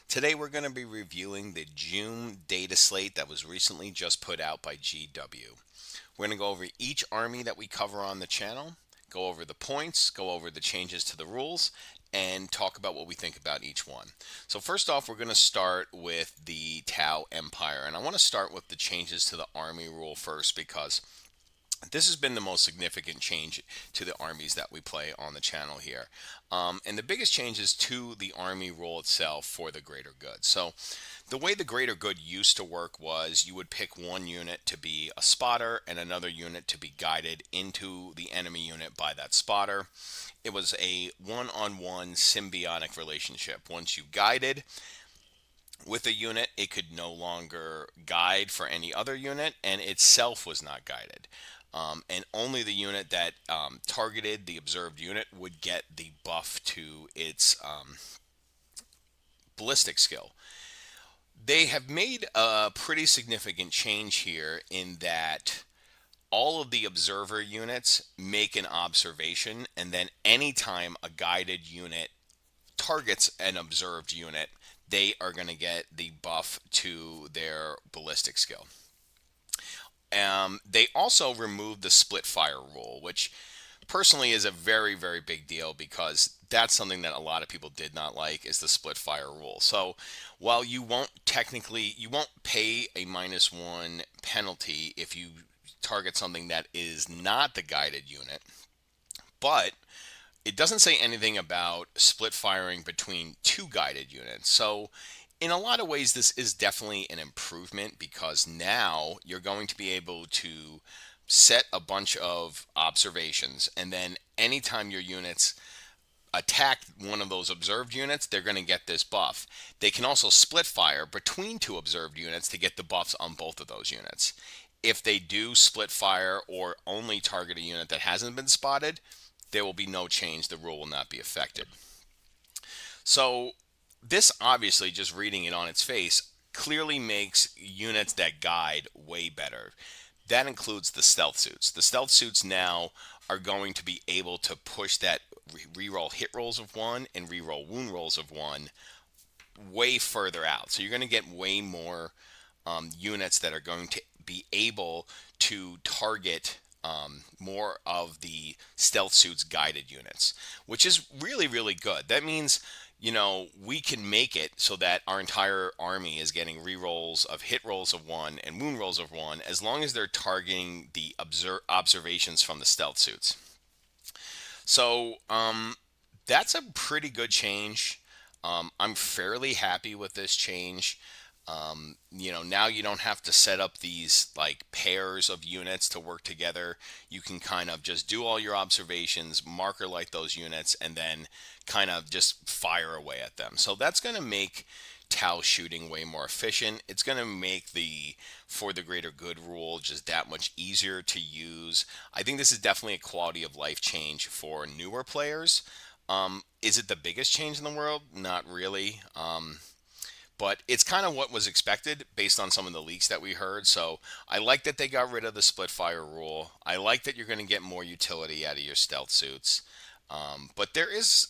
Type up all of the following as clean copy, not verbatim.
Today we're going to be reviewing the June data slate that was recently just put out by GW. We're going to go over each army that we cover on the channel, go over the points, go over the changes to the rules, and talk about what we think about each one. So first off, we're going to start with the Tau Empire, and I want to start with the changes to the army rule first because this has been the most significant change to the armies that we play on the channel here. And the biggest change is to the army rule itself for the greater good. So the way the greater good used to work was you would pick one unit to be a spotter and another unit to be guided into the enemy unit by that spotter. It was a one-on-one symbiotic relationship. Once you guided with a unit, it could no longer guide for any other unit, and itself was not guided. And only the unit that targeted the observed unit would get the buff to its ballistic skill. They have made a pretty significant change here in that all of the observer units make an observation, and then anytime a guided unit targets an observed unit, they are going to get the buff to their ballistic skill. They also removed the split fire rule, which personally is a very, very big deal because that's something that a lot of people did not like is the split fire rule. So while you won't pay a -1 penalty if you target something that is not the guided unit, but it doesn't say anything about split firing between two guided units. So in a lot of ways, this is definitely an improvement because now you're going to be able to set a bunch of observations, and then anytime your units attack one of those observed units, they're going to get this buff. They can also split fire between two observed units to get the buffs on both of those units. If they do split fire or only target a unit that hasn't been spotted, there will be no change. The rule will not be affected. So this obviously, just reading it on its face, clearly makes units that guide way better. That includes the stealth suits. The stealth suits now are going to be able to push that reroll hit rolls of 1 and reroll wound rolls of 1 way further out. So you're going to get way more units that are going to be able to target more of the stealth suits guided units, which is really, really good. That means, we can make it so that our entire army is getting rerolls of hit rolls of 1 and wound rolls of 1 as long as they're targeting the observations from the stealth suits. So that's a pretty good change. I'm fairly happy with this change. Now you don't have to set up these like pairs of units to work together. You can kind of just do all your observations, marker light those units, and then kind of just fire away at them. So that's going to make Tau shooting way more efficient. It's going to make the for the greater good rule just that much easier to use. I think this is definitely a quality of life change for newer players. Is it the biggest change in the world? Not really. But it's kind of what was expected based on some of the leaks that we heard. So I like that they got rid of the split fire rule. I like that you're going to get more utility out of your stealth suits. But there is,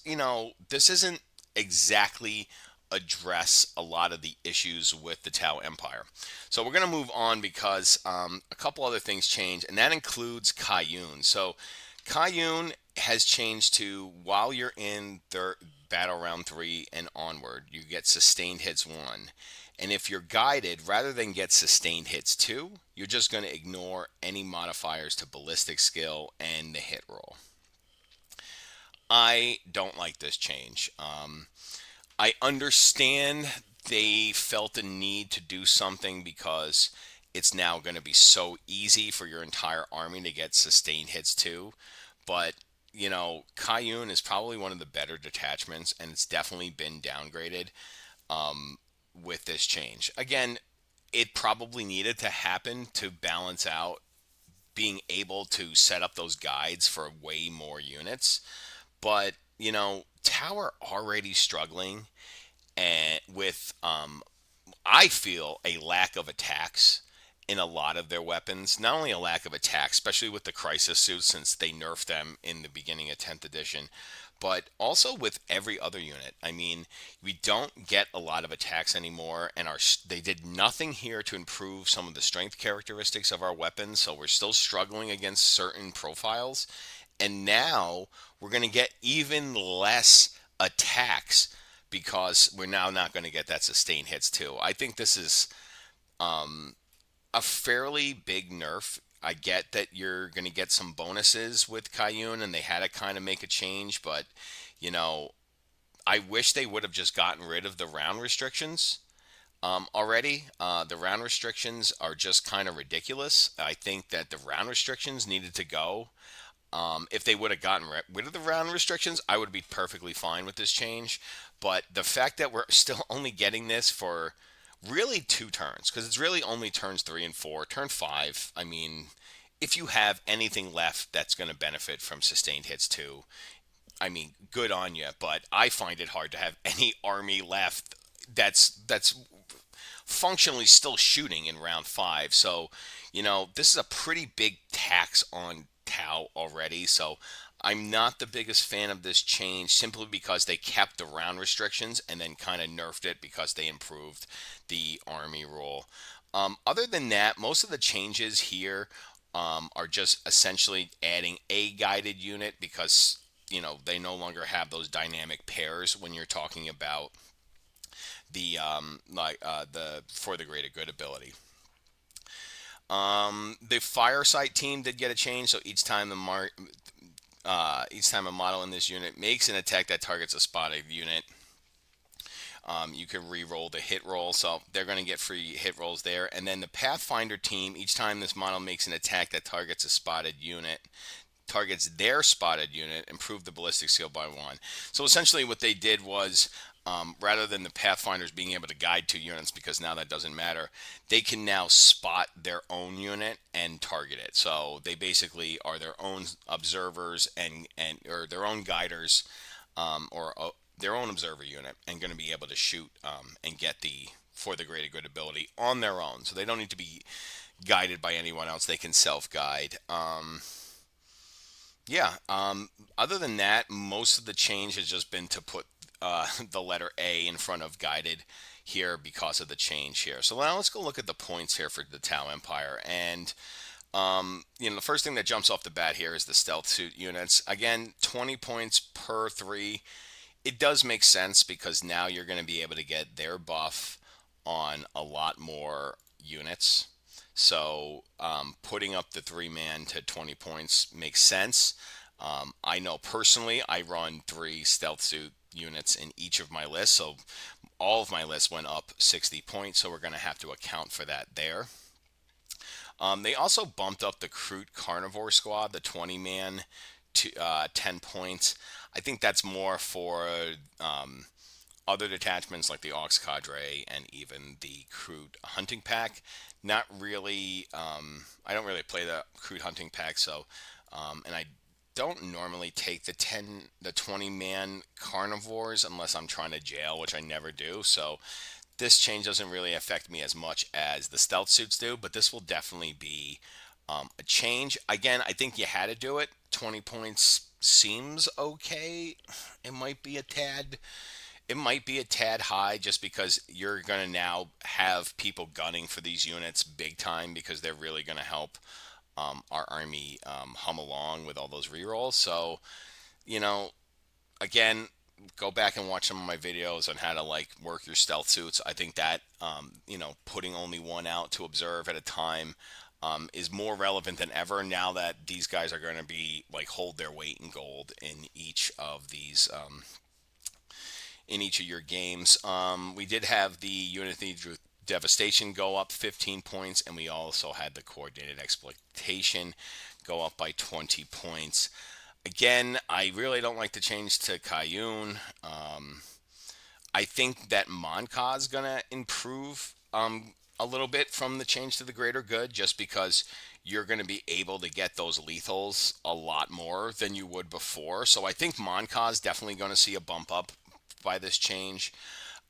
this isn't exactly address a lot of the issues with the Tau Empire. So we're going to move on because a couple other things change, and that includes Caillune. So Caillune has changed to while you're in battle round 3 and onward, you get sustained hits 1. And if you're guided, rather than get sustained hits 2, you're just going to ignore any modifiers to ballistic skill and the hit roll. I don't like this change. I understand they felt a need to do something because it's now going to be so easy for your entire army to get sustained hits 2. But Caillune is probably one of the better detachments, and it's definitely been downgraded with this change. Again, it probably needed to happen to balance out being able to set up those guides for way more units. But, Tower already struggling and with, I feel, a lack of attacks in a lot of their weapons. Not only a lack of attack, especially with the crisis suits since they nerfed them in the beginning of 10th edition, but also with every other unit. I mean, we don't get a lot of attacks anymore, and they did nothing here to improve some of the strength characteristics of our weapons, so we're still struggling against certain profiles. And now we're going to get even less attacks because we're now not going to get that sustained hits too. I think this is a fairly big nerf. I get that you're going to get some bonuses with Caillune, and they had to kind of make a change, but you know, I wish they would have just gotten rid of the round restrictions already. The round restrictions are just kind of ridiculous. I think that the round restrictions needed to go. If they would have gotten rid of the round restrictions, I would be perfectly fine with this change. But the fact that we're still only getting this for really 2 turns, because it's really only turns 3 and 4. Turn 5, I mean, if you have anything left that's going to benefit from sustained hits too, I mean, good on you. But I find it hard to have any army left that's functionally still shooting in round 5. So, this is a pretty big tax on Tau already. So I'm not the biggest fan of this change simply because they kept the round restrictions and then kind of nerfed it because they improved the army rule. Other than that, most of the changes here are just essentially adding a guided unit because they no longer have those dynamic pairs when you're talking about the for the greater good ability. The Fireside team did get a change, so each time a model in this unit makes an attack that targets a spotted unit, you can re-roll the hit roll, so they're going to get free hit rolls there. And then the Pathfinder team, each time this model makes an attack that targets their spotted unit, improve the ballistic skill by 1. So essentially what they did was, rather than the Pathfinders being able to guide 2 units, because now that doesn't matter, they can now spot their own unit and target it. So they basically are their own observers or their own guiders, or their own observer unit, and going to be able to shoot and get the for the greater good ability on their own. So they don't need to be guided by anyone else. They can self-guide. Yeah. Other than that, most of the change has just been to put the letter A in front of guided here because of the change here. So now let's go look at the points here for the Tau Empire. And the first thing that jumps off the bat here is the stealth suit units. Again, 20 points per 3. It does make sense because now you're going to be able to get their buff on a lot more units. So putting up the 3-man to 20 points makes sense. I know personally I run 3 stealth suit units in each of my lists, so all of my lists went up 60 points, so we're going to have to account for that there. They also bumped up the Crute Carnivore Squad, the 20-man, to 10 points. I think that's more for other detachments like the Aux Cadre and even the Crute Hunting Pack. Not really, I don't really play the Crute Hunting Pack, so, and I don't normally take the 20-man carnivores unless I'm trying to jail, which I never do. So this change doesn't really affect me as much as the stealth suits do, but this will definitely be a change. Again, I think you had to do it. 20 points seems okay. It might be a tad high just because you're going to now have people gunning for these units big time because they're really going to help our army hum along with all those rerolls. So, again, go back and watch some of my videos on how to work your stealth suits. I think that putting only one out to observe at a time is more relevant than ever now that these guys are going to be hold their weight in gold in each of these in each of your games. We did have the Unity Devastation go up 15 points, and we also had the Coordinated Exploitation go up by 20 points. Again, I really don't like the change to Caillune. I think that Monka is going to improve a little bit from the change to the greater good, just because you're going to be able to get those lethals a lot more than you would before. So I think Monka is definitely going to see a bump up by this change.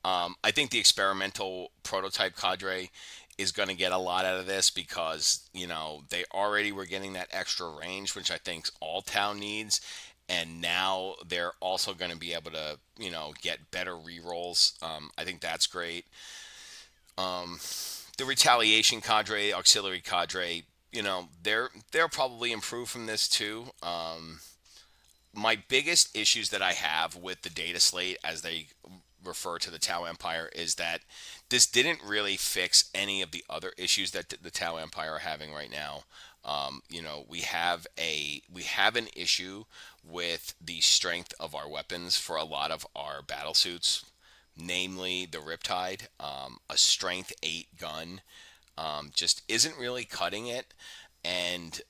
I think the experimental prototype cadre is going to get a lot out of this because, they already were getting that extra range, which I think all Tau needs. and now they're also going to be able to, get better rerolls. I think that's great. The retaliation cadre, auxiliary cadre, they'll probably improve from this too. My biggest issues that I have with the data slate, as they refer to the Tau Empire, is that this didn't really fix any of the other issues that the Tau Empire are having right now. We have an issue with the strength of our weapons for a lot of our battle suits, namely the Riptide. A strength 8 gun just isn't really cutting it, and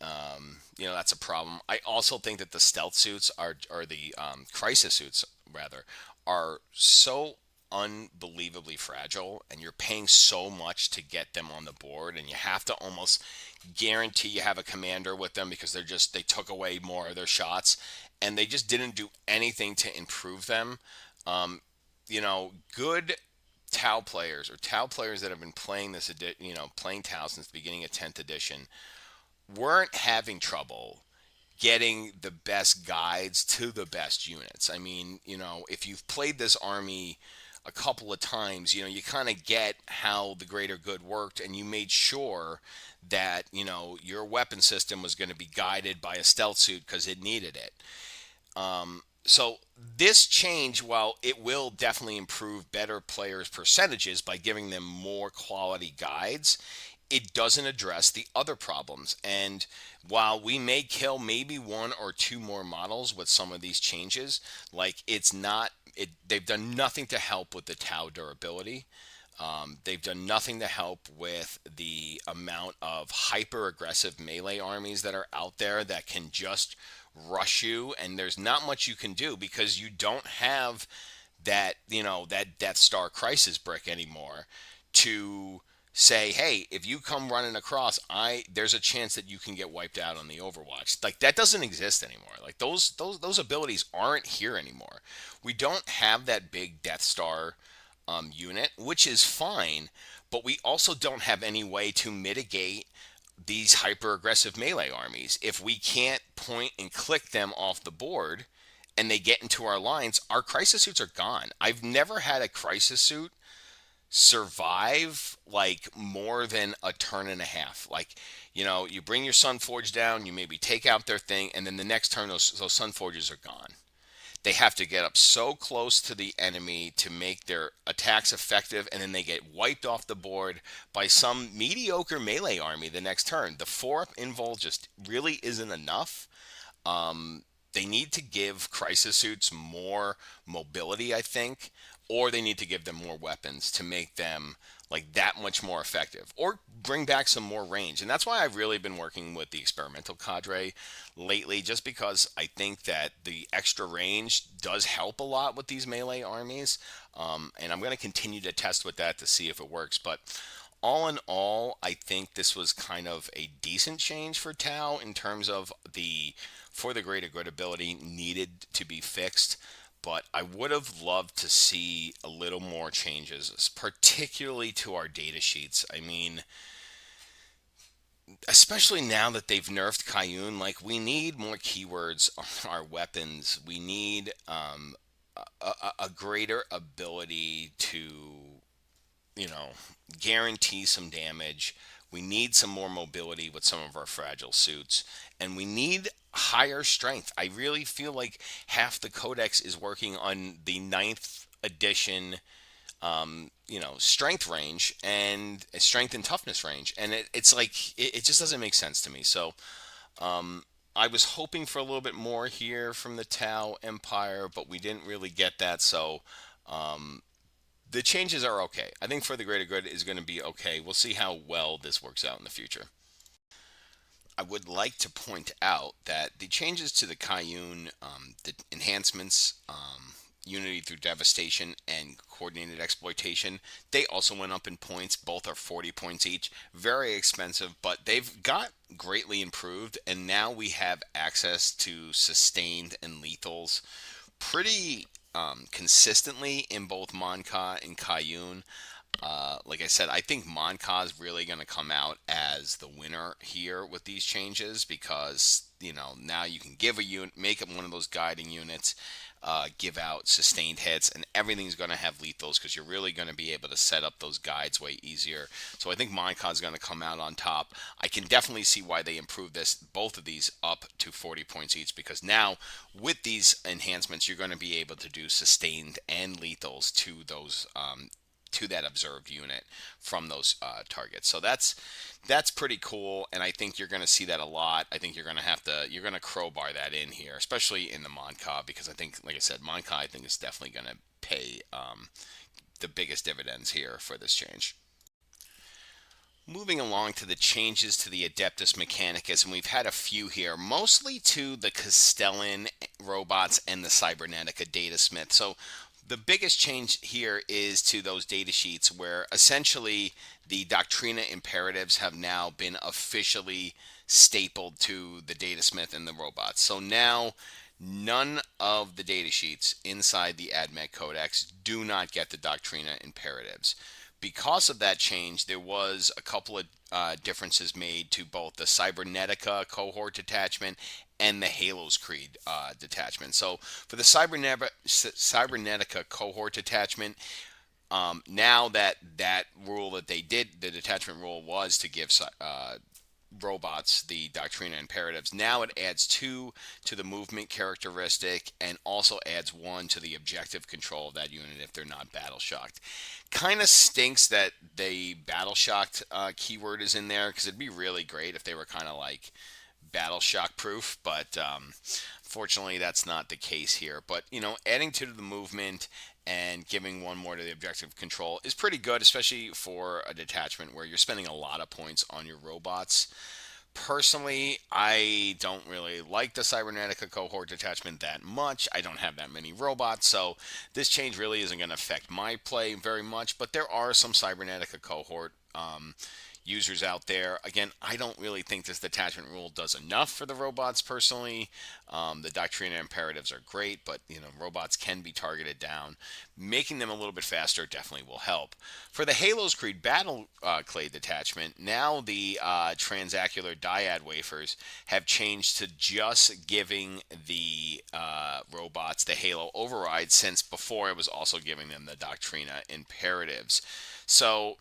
that's a problem. I also think that the stealth suits or the crisis suits rather, are so unbelievably fragile, and you're paying so much to get them on the board, and you have to almost guarantee you have a commander with them because they took away more of their shots, and they just didn't do anything to improve them. Good Tau players, or Tau players that have been playing playing Tau since the beginning of 10th edition, weren't having trouble getting the best guides to the best units. I mean, if you've played this army a couple of times, you kind of get how the greater good worked, and you made sure that, your weapon system was going to be guided by a stealth suit because it needed it. So this change, while it will definitely improve better players' percentages by giving them more quality guides, it doesn't address the other problems. And while we may kill maybe one or two more models with some of these changes, like they've done nothing to help with the Tau durability. They've done nothing to help with the amount of hyper aggressive melee armies that are out there that can just rush you, and there's not much you can do because you don't have that Death Star crisis brick anymore to say, hey, if you come running across, there's a chance that you can get wiped out on the Overwatch. Like, that doesn't exist anymore. Like, those abilities aren't here anymore. We don't have that big Death Star unit, which is fine, but we also don't have any way to mitigate these hyper aggressive melee armies. If we can't point and click them off the board and they get into our lines, our crisis suits are gone. I've never had a crisis suit survive like more than a turn and a half. Like, you bring your Sunforge down, you maybe take out their thing, and then the next turn those Sunforges are gone. They have to get up so close to the enemy to make their attacks effective, and then they get wiped off the board by some mediocre melee army the next turn. The 4-up invul just really isn't enough. They need to give crisis suits more mobility, I think, or they need to give them more weapons to make them like that much more effective, or bring back some more range. And that's why I've really been working with the experimental cadre lately, just because I think that the extra range does help a lot with these melee armies. And I'm going to continue to test with that to see if it works. But all in all, I think this was kind of a decent change for Tau in terms of for the greater good ability needed to be fixed. But I would have loved to see a little more changes, particularly to our data sheets. I mean, especially now that they've nerfed Caillune, like, we need more keywords on our weapons. We need a greater ability to, you know, guarantee some damage. We need some more mobility with some of our fragile suits, and we need higher strength. I really feel like half the codex is working on the ninth edition, strength range and strength and toughness range, and it's like it just doesn't make sense to me. So, I was hoping for a little bit more here from the Tau Empire, but we didn't really get that. So, the changes are okay. I think for the greater good is going to be okay. We'll see how well this works out in the future. I would like to point out that the changes to the Caillune, the enhancements, Unity through Devastation, and Coordinated Exploitation, they also went up in points. Both are 40 points each. Very expensive, but they've got greatly improved, and now we have access to sustained and lethals pretty consistently in both Monka and Caillune. Like I said, I think Monka is really going to come out as the winner here with these changes, because now you can give a unit, make it one of those guiding units, give out sustained hits, and everything's going to have lethals because you're really going to be able to set up those guides way easier. So I think Minecon going to come out on top. I can definitely see why they improved both of these up to 40 points each, because now with these enhancements, you're going to be able to do sustained and lethals to those to that observed unit from those targets. So that's pretty cool, and I think you're going to see that a lot. I think you're going to crowbar that in here, especially in the Monka, because I think, like I said, Monka I think is definitely going to pay the biggest dividends here for this change. Moving along to the changes to the Adeptus Mechanicus, and we've had a few here, mostly to the Castellan robots and the Cybernetica Datasmith. So the biggest change here is to those data sheets where essentially the Doctrina imperatives have now been officially stapled to the Datasmith and the robots. So now none of the data sheets inside the AdMech Codex do not get the Doctrina imperatives. Because of that change, there was a couple of differences made to both the Cybernetica cohort detachment and the Halos Creed detachment. So for the Cybernetica cohort detachment, now that rule that they did, the detachment rule was to give robots the Doctrina imperatives. Now it adds 2 to the movement characteristic and also adds 1 to the objective control of that unit if they're not battle shocked. Kind of stinks that the battle shocked keyword is in there, because it'd be really great if they were kind of like battle shock proof, but fortunately that's not the case here. But adding 2 to the movement and giving 1 more to the objective control is pretty good, especially for a detachment where you're spending a lot of points on your robots. Personally, I don't really like the Cybernetica cohort detachment that much. I don't have that many robots, so this change really isn't going to affect my play very much, but there are some Cybernetica cohort users out there. Again, I don't really think this detachment rule does enough for the robots personally. The Doctrina imperatives are great, but robots can be targeted down. Making them a little bit faster definitely will help. For the Halos Creed Battle Clay detachment, now the transacular dyad wafers have changed to just giving the robots the Halo override, since before it was also giving them the Doctrina imperatives. So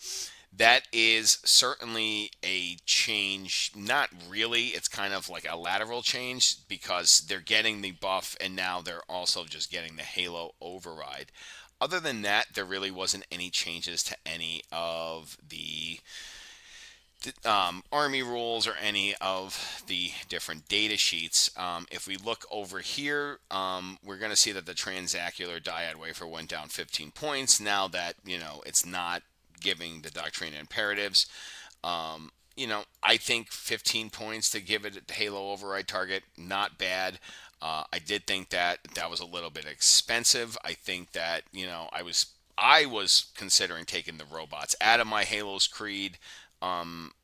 that is certainly a change. Not really. It's kind of like a lateral change, because they're getting the buff and now they're also just getting the Halo override. Other than that, there really wasn't any changes to any of the army rules or any of the different data sheets. If we look over here, we're going to see that the transacular dyad wafer went down 15 points now that it's not giving the Doctrina imperatives. I think 15 points to give it a Halo override target, not bad. I did think that was a little bit expensive. I think that I was considering taking the robots out of my Halos Creed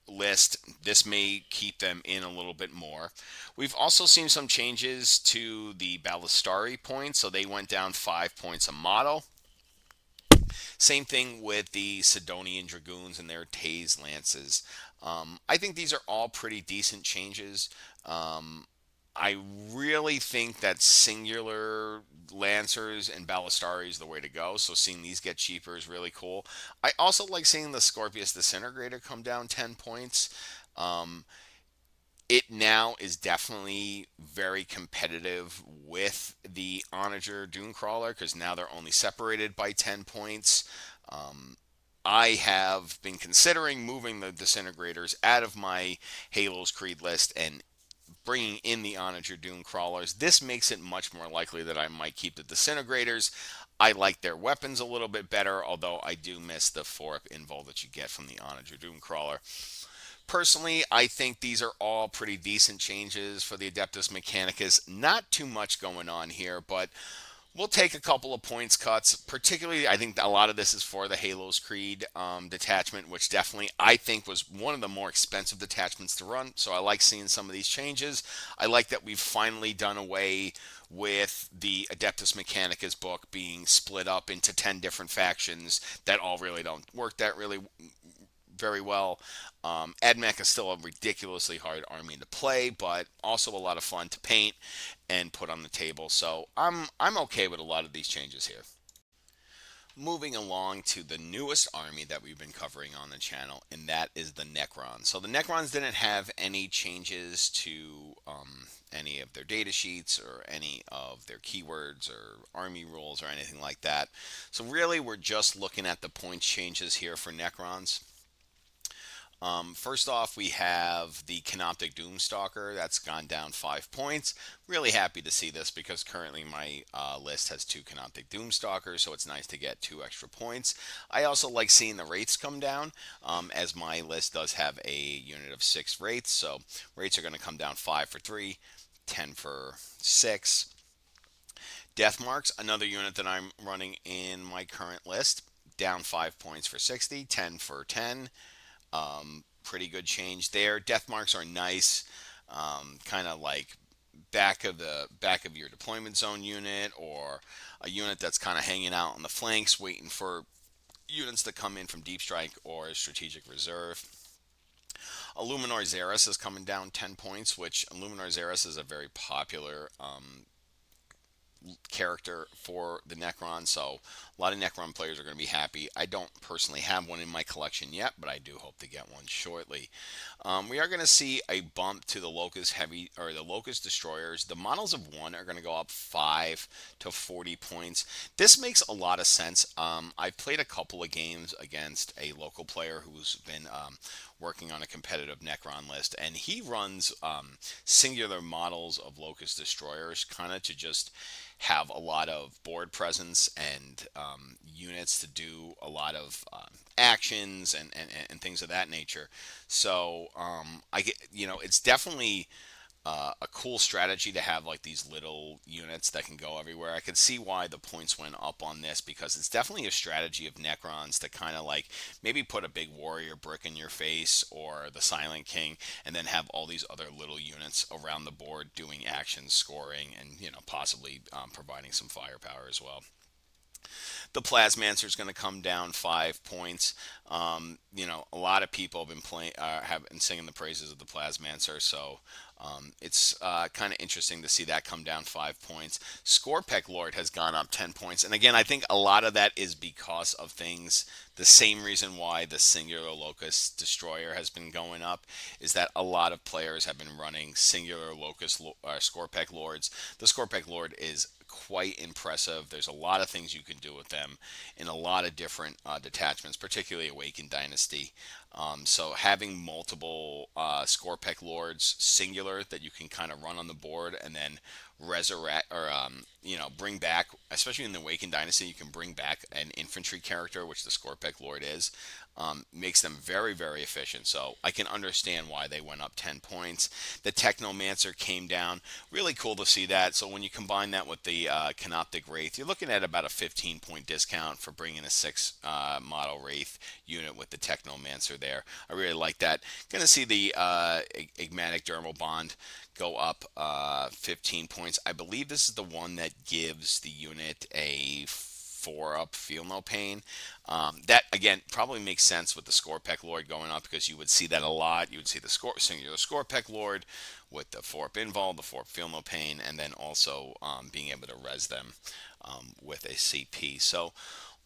list. This may keep them in a little bit more. We've also seen some changes to the Ballistari points, so they went down 5 points a model. Same thing with the Sidonian Dragoons and their Tase Lances. I think these are all pretty decent changes. I really think that singular Lancers and Ballistari is the way to go, so seeing these get cheaper is really cool. I also like seeing the Scorpius Disintegrator come down 10 points. It now is definitely very competitive with the Onager Doomcrawler, because now they're only separated by 10 points. I have been considering moving the Disintegrators out of my Halos Creed list and bringing in the Onager Doomcrawlers. This makes it much more likely that I might keep the Disintegrators. I like their weapons a little bit better, although I do miss the 4-up invul that you get from the Onager Doomcrawler. Personally, I think these are all pretty decent changes for the Adeptus Mechanicus. Not too much going on here, but we'll take a couple of points cuts. Particularly, I think a lot of this is for the Halos Creed detachment, which definitely I think was one of the more expensive detachments to run. So I like seeing some of these changes. I like that we've finally done away with the Adeptus Mechanicus book being split up into 10 different factions that all really don't work that really very well. AdMech is still a ridiculously hard army to play, but also a lot of fun to paint and put on the table. So I'm okay with a lot of these changes here. Moving along to the newest army that we've been covering on the channel, and that is the Necrons. So the Necrons didn't have any changes to any of their data sheets or any of their keywords or army rules or anything like that. So really, we're just looking at the points changes here for Necrons. First off, we have the Canoptic Doomstalker. That's gone down 5 points. Really happy to see this because currently my list has 2 Canoptic Doomstalkers, so it's nice to get 2 extra points. I also like seeing the rates come down, as my list does have a unit of 6 rates. So rates are going to come down 5 for 3, 10 for 6. Death Marks, another unit that I'm running in my current list, down 5 points for 60, 10 for 10. Pretty good change there. Death marks are nice, kind of like back of your deployment zone unit, or a unit that's kind of hanging out on the flanks, waiting for units to come in from deep strike or strategic reserve. Illuminor Xeris is coming down 10 points, which Illuminor Xeris is a very popular character for the Necron, so a lot of Necron players are going to be happy. I don't personally have one in my collection yet, but I do hope to get one shortly. We are going to see a bump to the Locust Heavy, or the Locust Destroyers. The models of one are going to go up 5 to 40 points. This makes a lot of sense. I've played a couple of games against a local player who's been working on a competitive Necron list, and he runs singular models of Locust Destroyers, kind of to just have a lot of board presence and units to do a lot of actions and things of that nature. So I get, it's definitely a cool strategy to have like these little units that can go everywhere. I could see why the points went up on this, because it's definitely a strategy of Necrons to kind of like maybe put a big warrior brick in your face or the Silent King, and then have all these other little units around the board doing actions, scoring, and possibly providing some firepower as well. The Plasmancer is going to come down 5 points. A lot of people have been have been singing the praises of the Plasmancer, so it's kind of interesting to see that come down 5 points. Scorpec Lord has gone up 10 points, and again, I think a lot of that is because of things. The same reason why the singular Locust Destroyer has been going up is that a lot of players have been running singular Locust Scorpec Lords. The Scorpec Lord is quite impressive. There's a lot of things you can do with them in a lot of different detachments, particularly Awakened Dynasty. So having multiple Scorpec Lords singular that you can kind of run on the board and then resurrect, or bring back, especially in the Awakened Dynasty, you can bring back an infantry character, which the Scorpec Lord is. Makes them very, very efficient. So I can understand why they went up 10 points. The Technomancer came down. Really cool to see that. So when you combine that with the Canoptic Wraith, you're looking at about a 15-point discount for bringing a 6 model Wraith unit with the Technomancer there. I really like that. Going to see the Igmatic Dermal Bond go up 15 points. I believe this is the one that gives the unit a 4-up, feel no pain. That again probably makes sense with the Scorpec Lord going up, because you would see that a lot. You would see the singular Scorpec Lord with the 4-up invul, the 4-up feel no pain, and then also being able to res them with a CP. So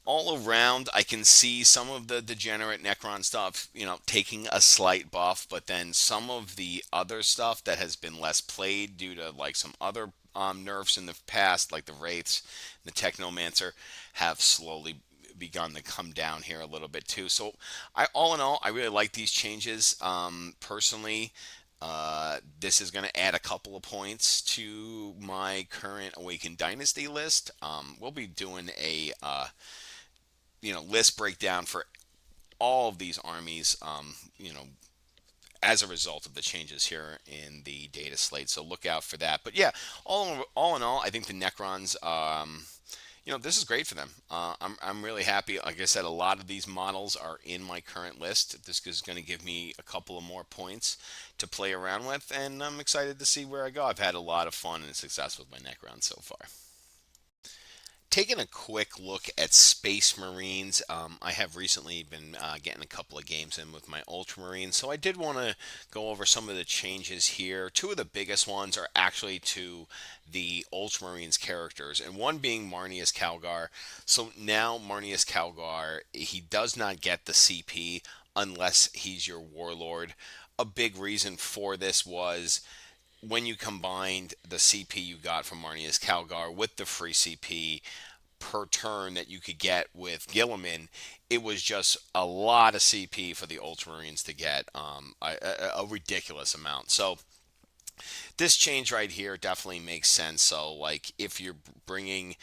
all around, I can see some of the degenerate Necron stuff, taking a slight buff, but then some of the other stuff that has been less played due to like some other nerfs in the past, like the Wraiths, the Technomancer, have slowly begun to come down here a little bit too. So all in all, I really like these changes. Personally, this is going to add a couple of points to my current Awakened Dynasty list. We'll be doing a list breakdown for all of these armies, as a result of the changes here in the data slate. So look out for that. But yeah, all in all, I think the Necrons, this is great for them. I'm really happy. Like I said, a lot of these models are in my current list. This is going to give me a couple of more points to play around with, and I'm excited to see where I go. I've had a lot of fun and success with my Necrons so far. taking a quick look at Space Marines. I have recently been getting a couple of games in with my Ultramarines, so I did want to go over some of the changes here. Two of the biggest ones are actually to the Ultramarines characters, and one being Marnius Calgar. So now Marnius Calgar, he does not get the CP unless he's your warlord. A big reason for this was when you combined the CP you got from Marnius Calgar with the free CP per turn that you could get with Gilliman, it was just a lot of CP for the Ultramarines to get, a ridiculous amount. So this change right here definitely makes sense. So like if you're bringing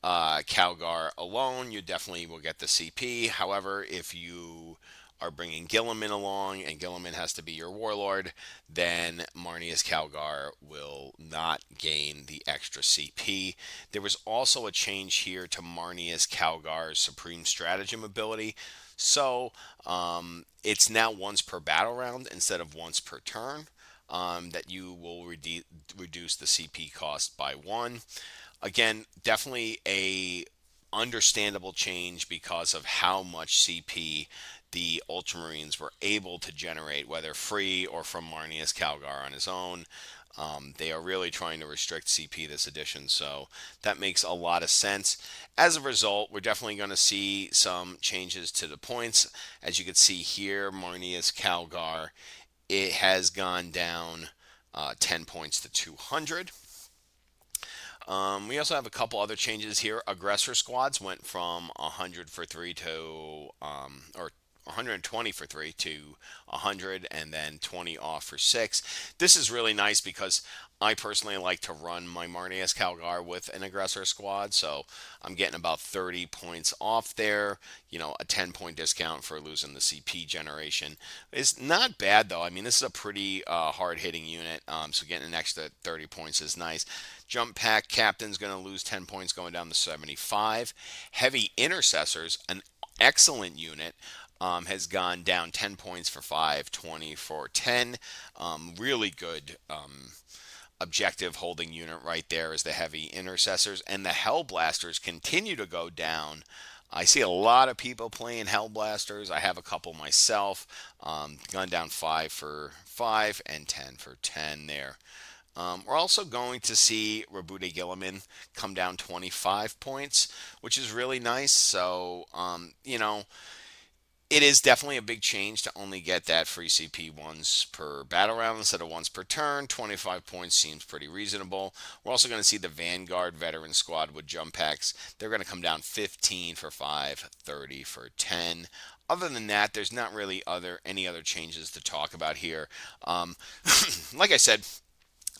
Calgar alone, you definitely will get the CP. However, if you are bringing Gilliman along and Gilliman has to be your warlord, then Marnius Calgar will not gain the extra CP. There was also a change here to Marnius Calgar's Supreme Stratagem ability. So it's now once per battle round instead of once per turn. That you will reduce the CP cost by one. Again, definitely a understandable change because of how much CP the Ultramarines were able to generate, whether free or from Marnius Calgar on his own. They are really trying to restrict CP this edition, so that makes a lot of sense. As a result, we're definitely going to see some changes to the points. As you can see here, Marnius Calgar, it has gone down 10 points to 200. We also have a couple other changes here. Aggressor squads went from 100 for 3 to, or 120 for 3 to 100, and then 20 off for 6. This is really nice because I personally like to run my Marnius Calgar with an aggressor squad, so I'm getting about 30 points off there. You know, a 10-point discount for losing the CP generation. It's not bad though. I mean, this is a pretty hard-hitting unit, so getting an extra 30 points is nice. Jump Pack Captain's going to lose 10 points going down to 75. Heavy Intercessors, an excellent unit, has gone down 10 points for 5, 20 for 10. Really good objective holding unit right there is the Heavy Intercessors. And the Hellblasters continue to go down. I see a lot of people playing Hellblasters. I have a couple myself. Gone down 5 for 5 and 10 for 10 there. We're also going to see Rabute Gilliman come down 25 points, which is really nice. So, you know, it is definitely a big change to only get that free CP once per battle round instead of once per turn. 25 points seems pretty reasonable. We're also going to see the Vanguard Veteran Squad with jump packs. They're going to come down 15 for 5, 30 for 10. Other than that, there's not really any other changes to talk about here. Like I said,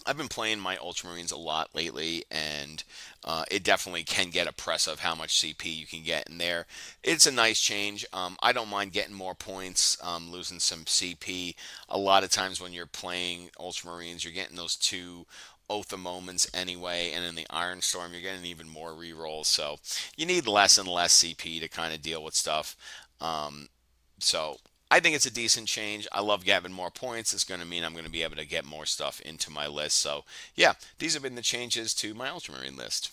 I've been playing my Ultramarines a lot lately, and it definitely can get oppressive how much CP you can get in there. It's a nice change. I don't mind getting more points, losing some CP. A lot of times when you're playing Ultramarines, you're getting those two Oath of Moments anyway, and in the Iron Storm, you're getting even more rerolls. So you need less and less CP to kind of deal with stuff. So I think it's a decent change. I love having more points. It's going to mean I'm going to be able to get more stuff into my list. So yeah, these have been the changes to my Ultramarine list.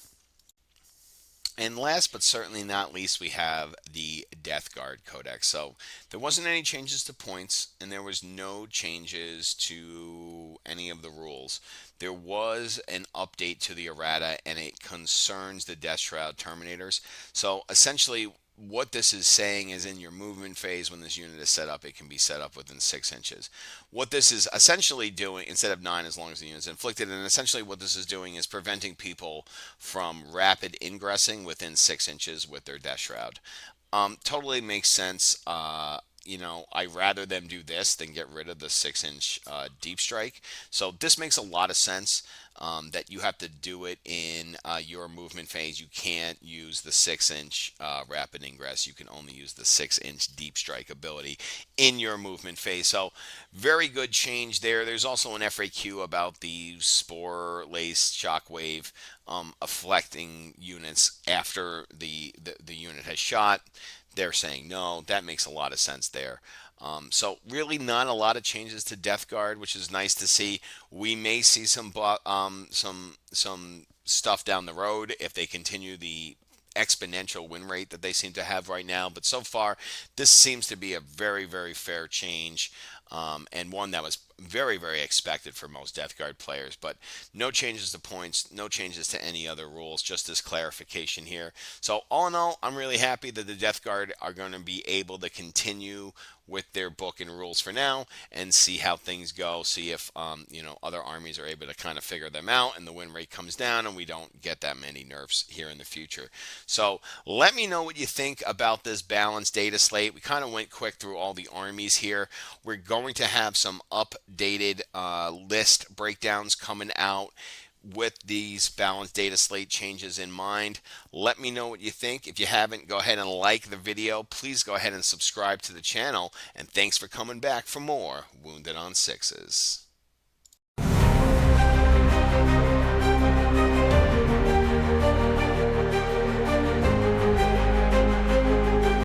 And last but certainly not least, we have the Death Guard Codex. So there wasn't any changes to points, and there was no changes to any of the rules. There was an update to the errata, and it concerns the Death Shroud Terminators. So essentially, what this is saying is in your movement phase, when this unit is set up, it can be set up within 6 inches. What this is essentially doing, instead of 9 as long as the unit is inflicted, and essentially what this is doing is preventing people from rapid ingressing within 6 inches with their Death Shroud. Totally makes sense. You know, I rather them do this than get rid of the 6-inch deep strike. So this makes a lot of sense. That you have to do it in your movement phase. You can't use the 6-inch rapid ingress. You can only use the 6-inch deep strike ability in your movement phase. So very good change there. There's also an FAQ about the spore lace shockwave affecting units after the unit has shot. They're saying no. That makes a lot of sense there. So really not a lot of changes to Death Guard, which is nice to see. We may see some stuff down the road if they continue the exponential win rate that they seem to have right now. But so far, this seems to be a very, very fair change, and one that was very, very expected for most Death Guard players. But no changes to points, no changes to any other rules, just this clarification here. So, all in all, I'm really happy that the Death Guard are going to be able to continue with their book and rules for now and see how things go. See if other armies are able to kind of figure them out and the win rate comes down and we don't get that many nerfs here in the future. So let me know what you think about this balanced data slate. We kind of went quick through all the armies here. We're going to have some updated list breakdowns coming out with these balanced data slate changes in mind. Let me know what you think. If you haven't, go ahead and like the video. Please go ahead and subscribe to the channel. And thanks for coming back for more Wounded on Sixes.